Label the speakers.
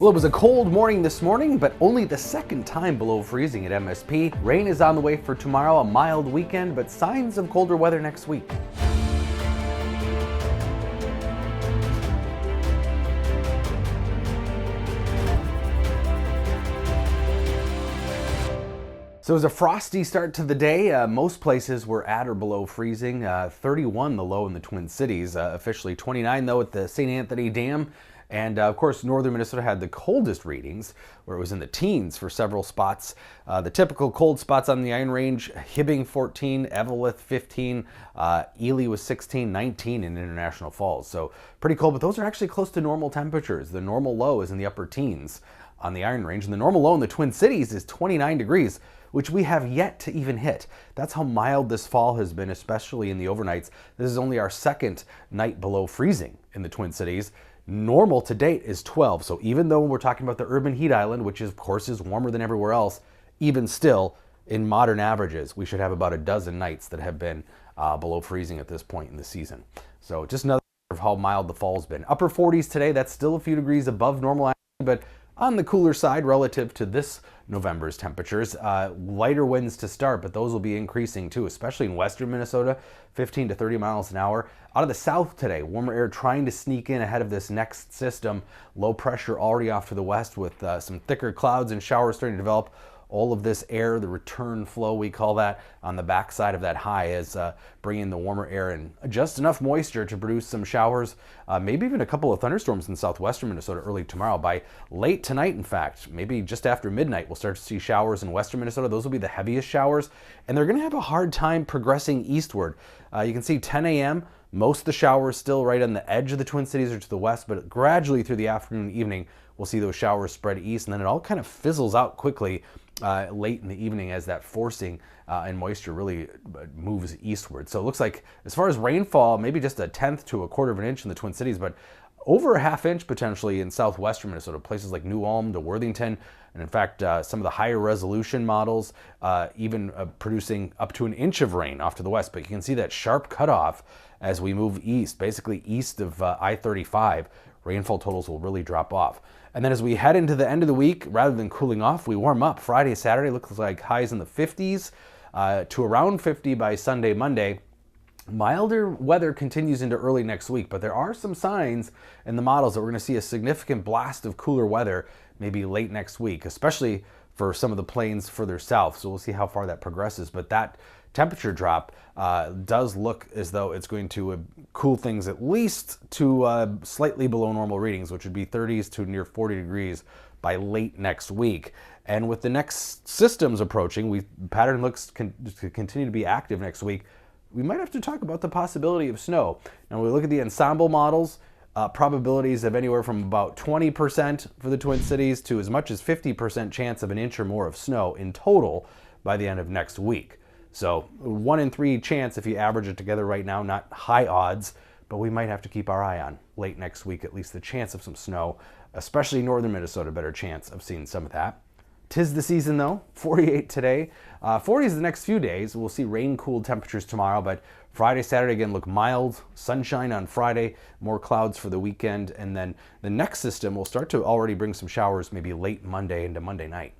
Speaker 1: Well, it was a cold morning this morning, but only the second time below freezing at MSP. Rain is on the way for tomorrow, a mild weekend, but signs of colder weather next week. So it was a frosty start to the day. Most places were at or below freezing. 31 the low in the Twin Cities, officially 29 though at the St. Anthony Dam. And of course, northern Minnesota had the coldest readings, where it was in the teens for several spots. The typical cold spots on the Iron Range: Hibbing 14, Eveleth 15, Ely was 16, 19 in International Falls. So pretty cold, but those are actually close to normal temperatures. The normal low is in the upper teens on the Iron Range, and the normal low in the Twin Cities is 29 degrees, which we have yet to even hit. That's how mild this fall has been, especially in the overnights. This is only our second night below freezing in the Twin Cities. Normal to date is 12, so even though we're talking about the urban heat island, which of course is warmer than everywhere else, even still, in modern averages, we should have about a dozen nights that have been below freezing at this point in the season. So just another of how mild the fall's been. Upper 40s today, that's still a few degrees above normal, but on the cooler side relative to this November's temperatures. Lighter winds to start, but those will be increasing too, especially in western Minnesota, 15 to 30 miles an hour. Out of the south today, warmer air trying to sneak in ahead of this next system. Low pressure already off to the west with some thicker clouds and showers starting to develop. All of this air, the return flow we call that, on the backside of that high is bringing the warmer air and just enough moisture to produce some showers, maybe even a couple of thunderstorms in southwestern Minnesota early tomorrow. By late tonight, in fact, maybe just after midnight, we'll start to see showers in western Minnesota. Those will be the heaviest showers, and they're going to have a hard time progressing eastward. You can see 10 a.m., most of the showers still right on the edge of the Twin Cities or to the west, but gradually through the afternoon and evening, we'll see those showers spread east, and then it all kind of fizzles out quickly late in the evening as that forcing and moisture really moves eastward. So it looks like, as far as rainfall, maybe just a tenth to a quarter of an inch in the Twin Cities, but over a half inch potentially in southwestern Minnesota, places like New Ulm to Worthington. And in fact, some of the higher resolution models even producing up to an inch of rain off to the west. But you can see that sharp cutoff as we move east, basically east of I-35. Rainfall totals will really drop off. And then as we head into the end of the week, rather than cooling off, we warm up. Friday, Saturday looks like highs in the 50s to around 50 by Sunday, Monday. Milder weather continues into early next week, but there are some signs in the models that we're going to see a significant blast of cooler weather maybe late next week, especially for some of the plains further south. So we'll see how far that progresses. But that temperature drop does look as though it's going to cool things at least to slightly below normal readings, which would be 30s to near 40 degrees by late next week. And with the next systems approaching, pattern looks to continue to be active next week. We might have to talk about the possibility of snow. Now, when we look at the ensemble models, probabilities of anywhere from about 20% for the Twin Cities to as much as 50% chance of an inch or more of snow in total by the end of next week. So 1 in 3 chance if you average it together right now, not high odds, but we might have to keep our eye on late next week, at least the chance of some snow, especially northern Minnesota, better chance of seeing some of that. 'Tis the season though, 48 today. 40s the next few days. We'll see rain-cooled temperatures tomorrow, but Friday, Saturday again look mild. Sunshine on Friday, more clouds for the weekend, and then the next system will start to already bring some showers maybe late Monday into Monday night.